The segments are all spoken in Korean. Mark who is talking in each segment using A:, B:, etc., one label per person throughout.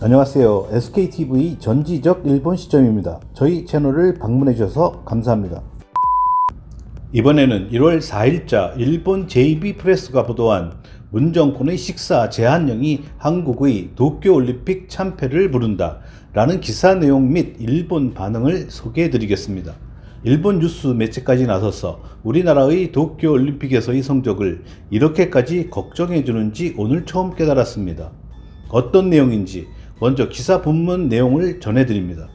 A: 안녕하세요. SKTV 전지적 일본 시점입니다. 저희 채널을 방문해 주셔서 감사합니다. 이번에는 1월 4일자 일본 JB 프레스가 보도한 문정권의 식사 제한령이 한국의 도쿄올림픽 참패를 부른다 라는 기사 내용 및 일본 반응을 소개해 드리겠습니다. 일본 뉴스 매체까지 나서서 우리나라의 도쿄올림픽에서의 성적을 이렇게까지 걱정해 주는지 오늘 처음 깨달았습니다. 어떤 내용인지 먼저 기사 본문 내용을 전해드립니다.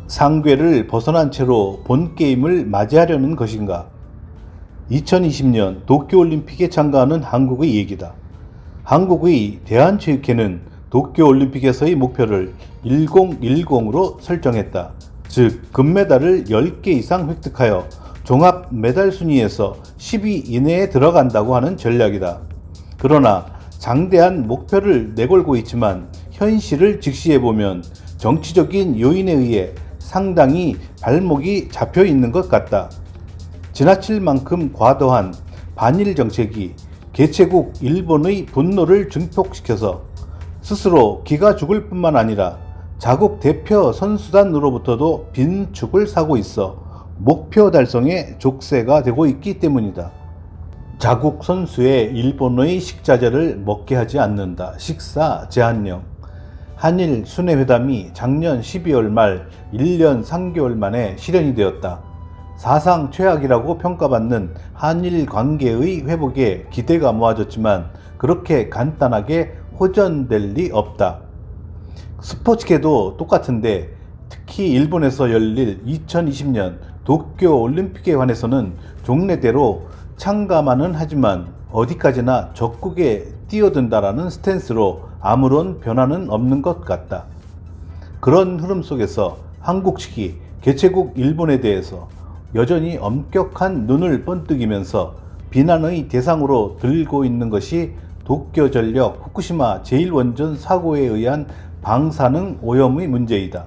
A: 상궤를 벗어난 채로 본 게임을 맞이하려는 것인가? 2020년 도쿄올림픽에 참가하는 한국의 얘기다. 한국의 대한체육회는 도쿄올림픽에서의 목표를 1010으로 설정했다. 즉 금메달을 10개 이상 획득하여 종합 메달 순위에서 10위 이내에 들어간다고 하는 전략이다. 그러나 장대한 목표를 내걸고 있지만 현실을 직시해보면 정치적인 요인에 의해 상당히 발목이 잡혀 있는 것 같다. 지나칠 만큼 과도한 반일 정책이 개최국 일본의 분노를 증폭시켜서 스스로 기가 죽을 뿐만 아니라 자국 대표 선수단으로부터도 빈축을 사고 있어 목표 달성에 족쇄가 되고 있기 때문이다. 자국 선수의 일본의 식자재를 먹게 하지 않는다. 식사 제한령. 한일 순회회담이 작년 12월 말 1년 3개월 만에 실현이 되었다. 사상 최악이라고 평가받는 한일 관계의 회복에 기대가 모아졌지만 그렇게 간단하게 호전될 리 없다. 스포츠계도 똑같은데 특히 일본에서 열릴 2020년 도쿄올림픽에 관해서는 종래대로 참가만은 하지만 어디까지나 적국에 뛰어든다라는 스탠스로 아무런 변화는 없는 것 같다. 그런 흐름 속에서 한국 측이 개최국 일본에 대해서 여전히 엄격한 눈을 번뜩이면서 비난의 대상으로 들고 있는 것이 도쿄전력 후쿠시마 제1원전 사고에 의한 방사능 오염의 문제이다.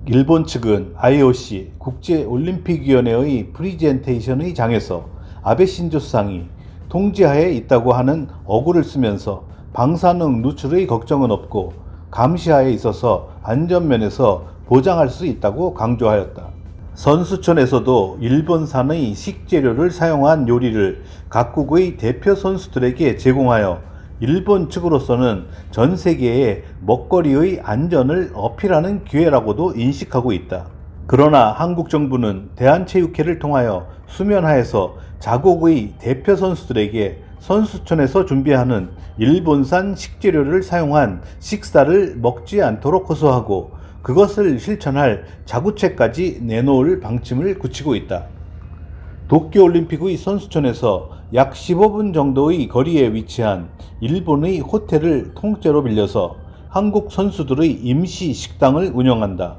A: 일본 측은 IOC 국제올림픽위원회의 프리젠테이션의 장에서 아베 신조 수상이 통제하에 있다고 하는 어구를 쓰면서 방사능 누출의 걱정은 없고 감시하에 있어서 안전면에서 보장할 수 있다고 강조하였다. 선수촌에서도 일본산의 식재료를 사용한 요리를 각국의 대표 선수들에게 제공하여 일본 측으로서는 전 세계에 먹거리의 안전을 어필하는 기회라고도 인식하고 있다. 그러나 한국 정부는 대한체육회를 통하여 수면하에서 자국의 대표 선수들에게 선수촌에서 준비하는 일본산 식재료를 사용한 식사를 먹지 않도록 호소하고 그것을 실천할 자구책까지 내놓을 방침을 굳히고 있다. 도쿄올림픽의 선수촌에서 약 15분 정도의 거리에 위치한 일본의 호텔을 통째로 빌려서 한국 선수들의 임시 식당을 운영한다.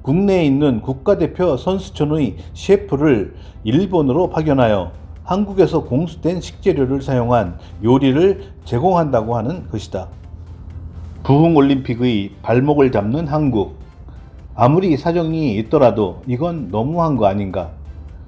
A: 국내에 있는 국가대표 선수촌의 셰프를 일본으로 파견하여 한국에서 공수된 식재료를 사용한 요리를 제공한다고 하는 것이다. 부흥올림픽의 발목을 잡는 한국. 아무리 사정이 있더라도 이건 너무한 거 아닌가?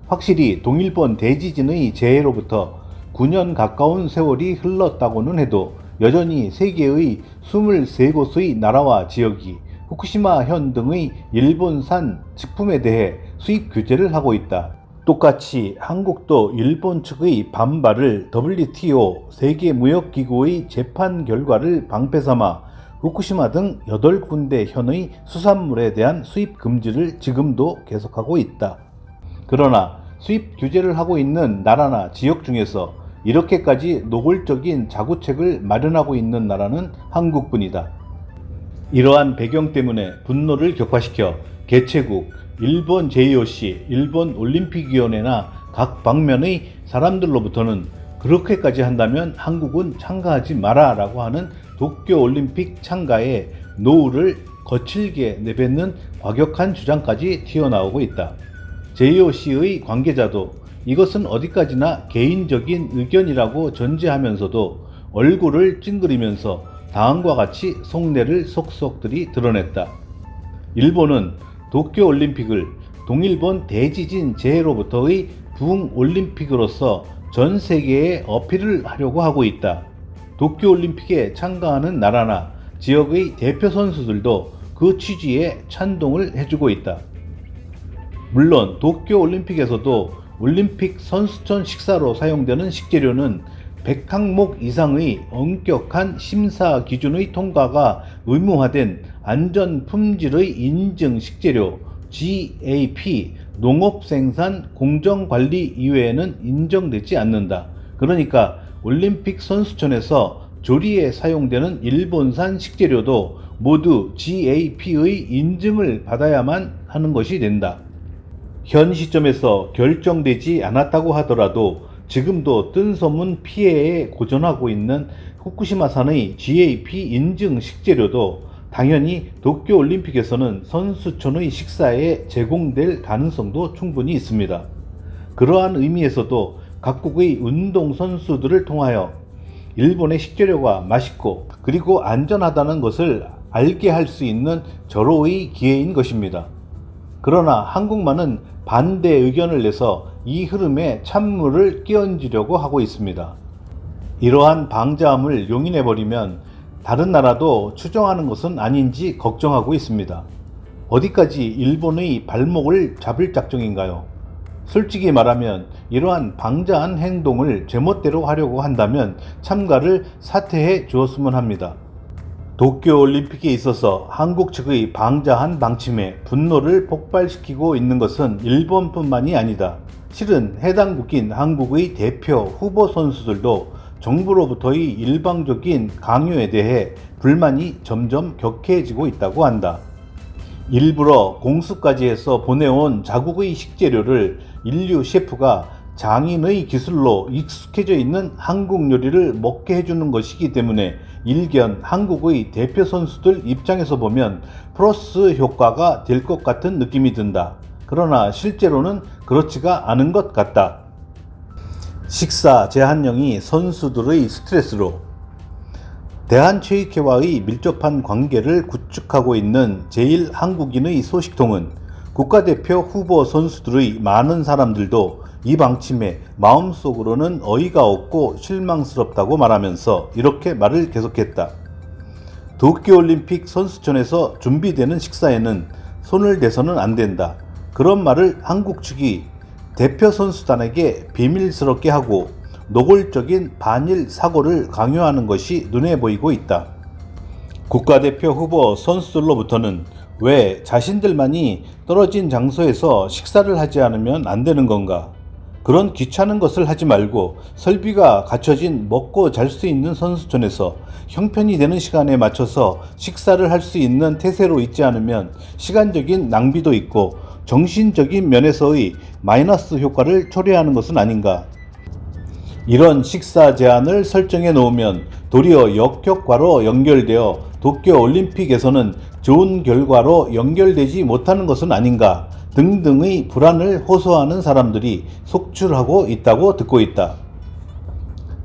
A: 확실히 동일본 대지진의 재해로부터 9년 가까운 세월이 흘렀다고는 해도 여전히 세계의 23곳의 나라와 지역이 후쿠시마현 등의 일본산 식품에 대해 수입 규제를 하고 있다. 똑같이 한국도 일본 측의 반발을 WTO 세계무역기구의 재판 결과를 방패삼아 후쿠시마 등 8군데 현의 수산물에 대한 수입 금지를 지금도 계속하고 있다. 그러나 수입 규제를 하고 있는 나라나 지역 중에서 이렇게까지 노골적인 자구책을 마련하고 있는 나라는 한국뿐이다. 이러한 배경 때문에 분노를 격화시켜 개최국 일본 JOC, 일본 올림픽위원회나 각 방면의 사람들로부터는 그렇게까지 한다면 한국은 참가하지 마라 라고 하는 도쿄올림픽 참가에 노후를 거칠게 내뱉는 과격한 주장까지 튀어나오고 있다. JOC의 관계자도 이것은 어디까지나 개인적인 의견이라고 전제하면서도 얼굴을 찡그리면서 다음과 같이 속내를 속속들이 드러냈다. 일본은 도쿄올림픽을 동일본 대지진 재해로부터의 부흥올림픽으로서 전 세계에 어필을 하려고 하고 있다. 도쿄올림픽에 참가하는 나라나 지역의 대표 선수들도 그 취지에 찬동을 해주고 있다. 물론 도쿄올림픽에서도 올림픽 선수촌 식사로 사용되는 식재료는 100항목 이상의 엄격한 심사 기준의 통과가 의무화된 안전 품질의 인증 식재료 GAP 농업생산 공정관리 이외에는 인정되지 않는다. 그러니까 올림픽 선수촌에서 조리에 사용되는 일본산 식재료도 모두 GAP의 인증을 받아야만 하는 것이 된다. 현 시점에서 결정되지 않았다고 하더라도 지금도 뜬소문 피해에 고전하고 있는 후쿠시마산의 GAP 인증 식재료도 당연히 도쿄올림픽에서는 선수촌의 식사에 제공될 가능성도 충분히 있습니다. 그러한 의미에서도 각국의 운동선수들을 통하여 일본의 식재료가 맛있고 그리고 안전하다는 것을 알게 할 수 있는 절호의 기회인 것입니다. 그러나 한국만은 반대 의견을 내서 이 흐름에 찬물을 끼얹으려고 하고 있습니다. 이러한 방자함을 용인해버리면 다른 나라도 추정하는 것은 아닌지 걱정하고 있습니다. 어디까지 일본의 발목을 잡을 작정인가요? 솔직히 말하면 이러한 방자한 행동을 제멋대로 하려고 한다면 참가를 사퇴해 주었으면 합니다. 도쿄올림픽에 있어서 한국 측의 방자한 방침에 분노를 폭발시키고 있는 것은 일본뿐만이 아니다. 실은 해당국인 한국의 대표 후보 선수들도 정부로부터의 일방적인 강요에 대해 불만이 점점 격해지고 있다고 한다. 일부러 공수까지 해서 보내온 자국의 식재료를 인류 셰프가 장인의 기술로 익숙해져 있는 한국 요리를 먹게 해주는 것이기 때문에 일견 한국의 대표 선수들 입장에서 보면 플러스 효과가 될 것 같은 느낌이 든다. 그러나 실제로는 그렇지가 않은 것 같다. 식사 제한령이 선수들의 스트레스로 대한체육회와의 밀접한 관계를 구축하고 있는 제1한국인의 소식통은 국가대표 후보 선수들의 많은 사람들도 이 방침에 마음속으로는 어이가 없고 실망스럽다고 말하면서 이렇게 말을 계속했다. 도쿄올림픽 선수촌에서 준비되는 식사에는 손을 대서는 안 된다. 그런 말을 한국 측이 대표 선수단에게 비밀스럽게 하고 노골적인 반일 사고를 강요하는 것이 눈에 보이고 있다. 국가대표 후보 선수들로부터는 왜 자신들만이 떨어진 장소에서 식사를 하지 않으면 안 되는 건가? 그런 귀찮은 것을 하지 말고 설비가 갖춰진 먹고 잘 수 있는 선수촌에서 형편이 되는 시간에 맞춰서 식사를 할 수 있는 태세로 있지 않으면 시간적인 낭비도 있고 정신적인 면에서의 마이너스 효과를 초래하는 것은 아닌가. 이런 식사 제한을 설정해 놓으면 도리어 역효과로 연결되어 도쿄올림픽에서는 좋은 결과로 연결되지 못하는 것은 아닌가 등등의 불안을 호소하는 사람들이 속출하고 있다고 듣고 있다.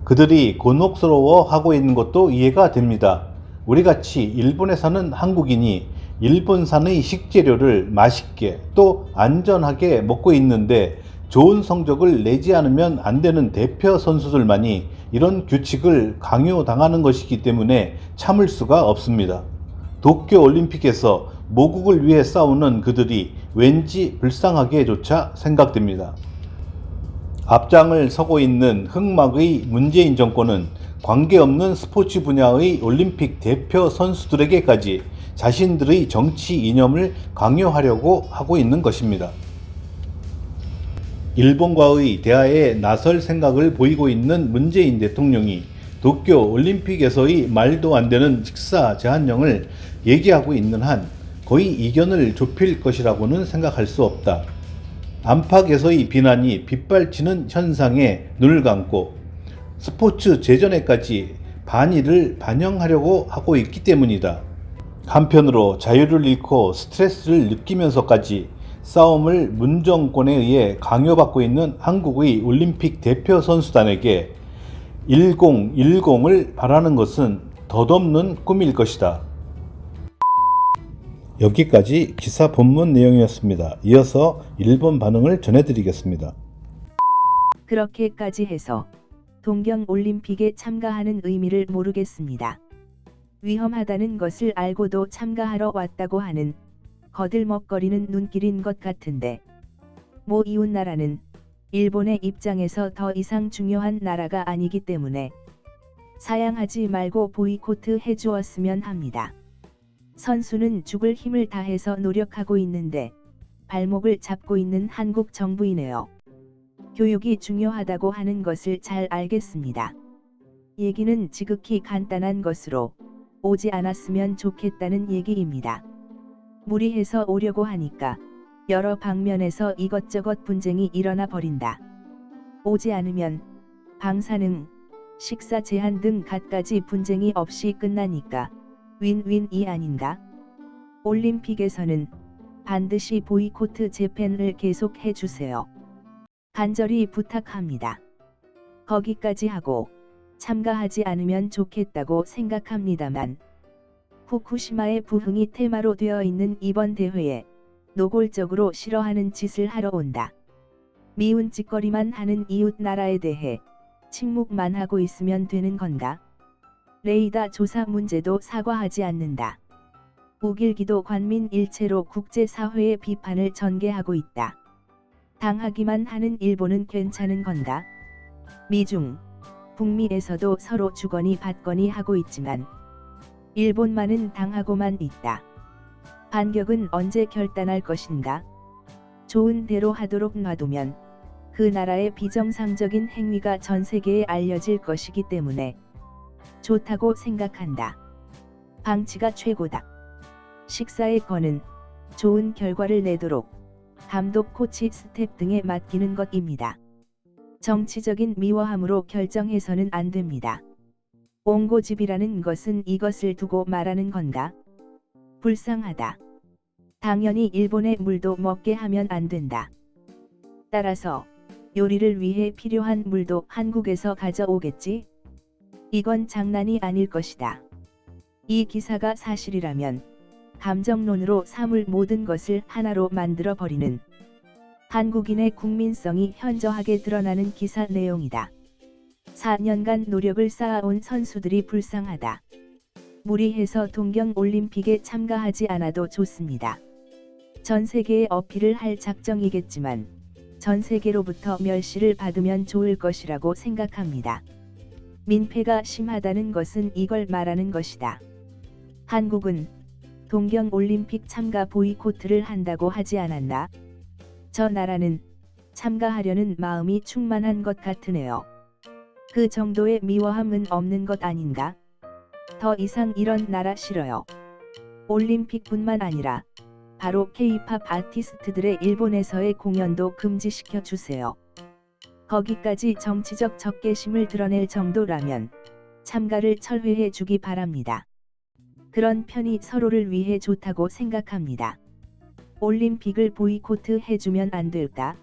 A: 그들이 곤혹스러워하고 있는 것도 이해가 됩니다. 우리같이 일본에 사는 한국인이 일본산의 식재료를 맛있게 또 안전하게 먹고 있는데 좋은 성적을 내지 않으면 안 되는 대표 선수들만이 이런 규칙을 강요당하는 것이기 때문에 참을 수가 없습니다. 도쿄올림픽에서 모국을 위해 싸우는 그들이 왠지 불쌍하게조차 생각됩니다. 앞장을 서고 있는 흑막의 문재인 정권은 관계없는 스포츠 분야의 올림픽 대표 선수들에게까지 자신들의 정치 이념을 강요하려고 하고 있는 것입니다. 일본과의 대화에 나설 생각을 보이고 있는 문재인 대통령이 도쿄올림픽에서의 말도 안 되는 식사 제한령을 얘기하고 있는 한 거의 이견을 좁힐 것이라고는 생각할 수 없다. 안팎에서의 비난이 빗발치는 현상에 눈을 감고 스포츠 재전에까지 반의를 반영하려고 하고 있기 때문이다. 한편으로 자유를 잃고 스트레스를 느끼면서까지 싸움을 문정권에 의해 강요받고 있는 한국의 올림픽 대표 선수단에게 1010을 바라는 것은 덧없는 꿈일 것이다. 여기까지 기사 본문 내용이었습니다. 이어서 일본 반응을 전해드리겠습니다.
B: 그렇게까지 해서 동경올림픽에 참가하는 의미를 모르겠습니다. 위험하다는 것을 알고도 참가하러 왔다고 하는 거들먹거리는 눈길인 것 같은데, 모 이웃나라는 일본의 입장에서 더 이상 중요한 나라가 아니기 때문에 사양하지 말고 보이콧 해주었으면 합니다. 선수는 죽을 힘을 다해서 노력하고 있는데 발목을 잡고 있는 한국 정부이네요. 교육이 중요하다고 하는 것을 잘 알겠습니다. 얘기는 지극히 간단한 것으로 오지 않았으면 좋겠다는 얘기입니다. 무리해서 오려고 하니까 여러 방면에서 이것저것 분쟁이 일어나 버린다. 오지 않으면 방사능, 식사 제한 등 갖가지 분쟁이 없이 끝나니까 윈윈이 아닌가? 올림픽에서는 반드시 보이콧 재팬을 계속해 주세요. 간절히 부탁합니다. 거기까지 하고 참가하지 않으면 좋겠다고 생각합니다만, 후쿠시마의 부흥이 테마로 되어 있는 이번 대회에 노골적으로 싫어하는 짓을 하러 온다. 미운 짓거리만 하는 이웃 나라에 대해 침묵만 하고 있으면 되는 건가? 레이더 조사 문제도 사과하지 않는다. 우길기도 관민 일체로 국제사회의 비판을 전개하고 있다. 당하기만 하는 일본은 괜찮은 건가? 미중, 북미에서도 서로 주거니 받거니 하고 있지만 일본만은 당하고만 있다. 반격은 언제 결단할 것인가? 좋은 대로 하도록 놔두면 그 나라의 비정상적인 행위가 전 세계에 알려질 것이기 때문에 좋다고 생각한다. 방치가 최고다. 식사의 권은 좋은 결과를 내도록 감독, 코치, 스텝 등에 맡기는 것입니다. 정치적인 미워함으로 결정해서는 안 됩니다. 옹고집이라는 것은 이것을 두고 말하는 건가? 불쌍하다. 당연히 일본의 물도 먹게 하면 안 된다. 따라서 요리를 위해 필요한 물도 한국에서 가져오겠지? 이건 장난이 아닐 것이다. 이 기사가 사실이라면 감정론으로 삼을 모든 것을 하나로 만들어 버리는 한국인의 국민성이 현저하게 드러나는 기사 내용이다. 4년간 노력을 쌓아온 선수들이 불쌍하다. 무리해서 동경올림픽에 참가하지 않아도 좋습니다. 전 세계에 어필을 할 작정이겠지만 전 세계로부터 멸시를 받으면 좋을 것이라고 생각합니다. 민폐가 심하다는 것은 이걸 말하는 것이다. 한국은 동경올림픽 참가 보이콧을 한다고 하지 않았나? 저 나라는 참가하려는 마음이 충만한 것 같으네요. 그 정도의 미워함은 없는 것 아닌가? 더 이상 이런 나라 싫어요. 올림픽뿐만 아니라 바로 K-팝 아티스트들의 일본에서의 공연도 금지시켜 주세요. 거기까지 정치적 적개심을 드러낼 정도라면 참가를 철회해 주기 바랍니다. 그런 편이 서로를 위해 좋다고 생각합니다. 올림픽을 보이콧 해주면 안 될까?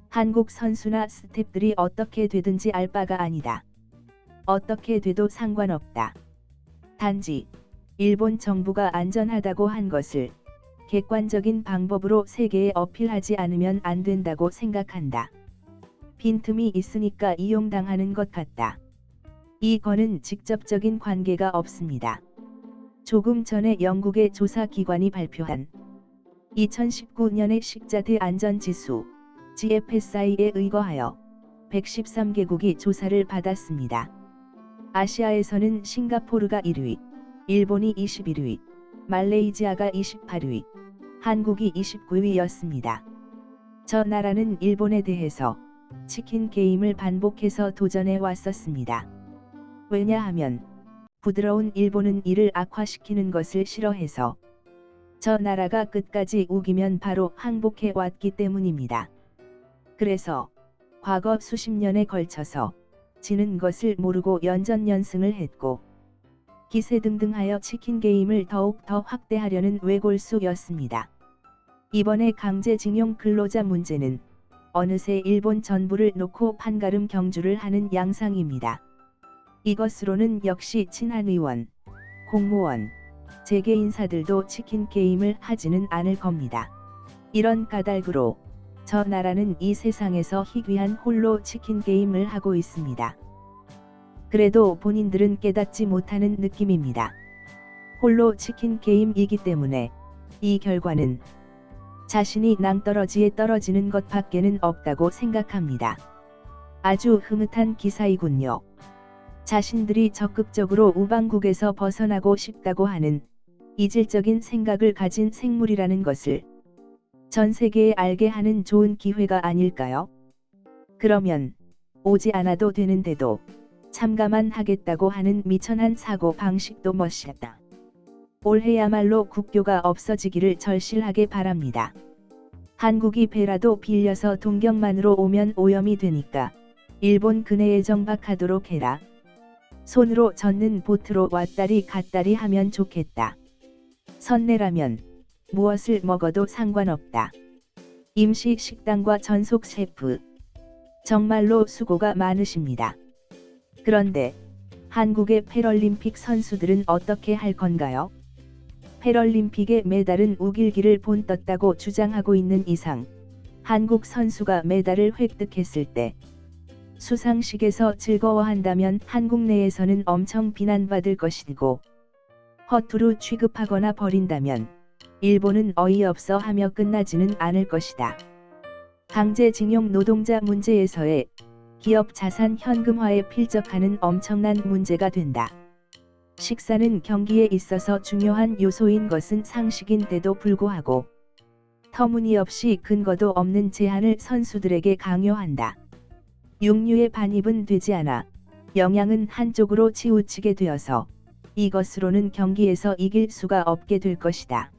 B: 한국 선수나 스태프들이 어떻게 되든지 알 바가 아니다. 어떻게 돼도 상관없다. 단지 일본 정부가 안전하다고 한 것을 객관적인 방법으로 세계에 어필하지 않으면 안 된다고 생각한다. 빈틈이 있으니까 이용당하는 것 같다. 이거는 직접적인 관계가 없습니다. 조금 전에 영국의 조사기관이 발표한 2019년의 식자재 안전지수 GFSI에 의거하여 113개국이 조사를 받았습니다. 아시아에서는 싱가포르가 1위, 일본이 21위, 말레이시아가 28위, 한국이 29위였습니다. 저 나라는 일본에 대해서 치킨 게임을 반복해서 도전해 왔었습니다. 왜냐하면 부드러운 일본은 이를 악화시키는 것을 싫어해서 저 나라가 끝까지 우기면 바로 항복해 왔기 때문입니다. 그래서 과거 수십 년에 걸쳐서 지는 것을 모르고 연전연승을 했고 기세등등하여 치킨 게임을 더욱 더 확대하려는 외골수였습니다. 이번에 강제징용 근로자 문제는 어느새 일본 전부를 놓고 판가름 경주를 하는 양상입니다. 이것으로는 역시 친한 의원, 공무원, 재계 인사들도 치킨 게임을 하지는 않을 겁니다. 이런 까닭으로 저 나라는 이 세상에서 희귀한 홀로 치킨 게임을 하고 있습니다. 그래도 본인들은 깨닫지 못하는 느낌입니다. 홀로 치킨 게임이기 때문에 이 결과는 자신이 낭떠러지에 떨어지는 것밖에는 없다고 생각합니다. 아주 흐뭇한 기사이군요. 자신들이 적극적으로 우방국에서 벗어나고 싶다고 하는 이질적인 생각을 가진 생물이라는 것을 전 세계에 알게 하는 좋은 기회가 아닐까요? 그러면 오지 않아도 되는데도 참가만 하겠다고 하는 미천한 사고 방식도 멋있다. 올해야말로 국교가 없어지기를 절실하게 바랍니다. 한국이 배라도 빌려서 동경만으로 오면 오염이 되니까 일본 근해에 정박하도록 해라. 손으로 젓는 보트로 왔다리 갔다리 하면 좋겠다. 선내라면 무엇을 먹어도 상관없다. 임시 식당과 전속 셰프. 정말로 수고가 많으십니다. 그런데 한국의 패럴림픽 선수들은 어떻게 할 건가요? 패럴림픽의 메달은 우길기를 본떴다고 주장하고 있는 이상 한국 선수가 메달을 획득했을 때 수상식에서 즐거워한다면 한국 내에서는 엄청 비난받을 것이고 허투루 취급하거나 버린다면 일본은 어이없어 하며 끝나지는 않을 것이다. 강제징용 노동자 문제에서의 기업 자산 현금화에 필적하는 엄청난 문제가 된다. 식사는 경기에 있어서 중요한 요소인 것은 상식인데도 불구하고 터무니없이 근거도 없는 제한을 선수들에게 강요한다. 육류의 반입은 되지 않아 영양은 한쪽으로 치우치게 되어서 이것으로는 경기에서 이길 수가 없게 될 것이다.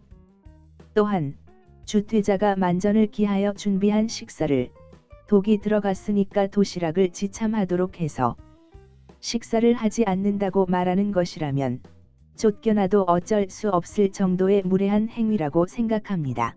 B: 또한 주퇴자가 만전을 기하여 준비한 식사를 독이 들어갔으니까 도시락을 지참하도록 해서 식사를 하지 않는다고 말하는 것이라면 쫓겨나도 어쩔 수 없을 정도의 무례한 행위라고 생각합니다.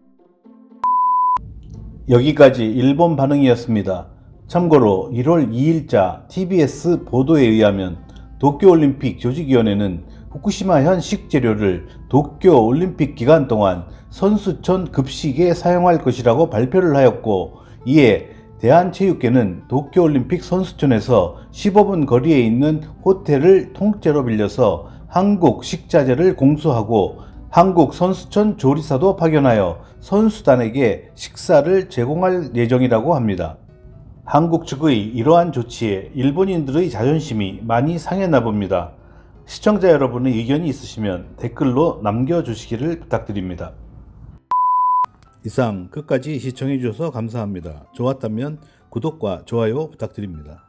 A: 여기까지 일본 반응이었습니다. 참고로 1월 2일자 TBS 보도에 의하면 도쿄올림픽 조직위원회는 후쿠시마현 식재료를 도쿄올림픽 기간 동안 선수촌 급식에 사용할 것이라고 발표를 하였고, 이에 대한체육회는 도쿄올림픽 선수촌에서 15분 거리에 있는 호텔을 통째로 빌려서 한국 식자재를 공수하고 한국 선수촌 조리사도 파견하여 선수단에게 식사를 제공할 예정이라고 합니다. 한국 측의 이러한 조치에 일본인들의 자존심이 많이 상했나 봅니다. 시청자 여러분의 의견이 있으시면 댓글로 남겨주시기를 부탁드립니다. 이상 끝까지 시청해 주셔서 감사합니다. 좋았다면 구독과 좋아요 부탁드립니다.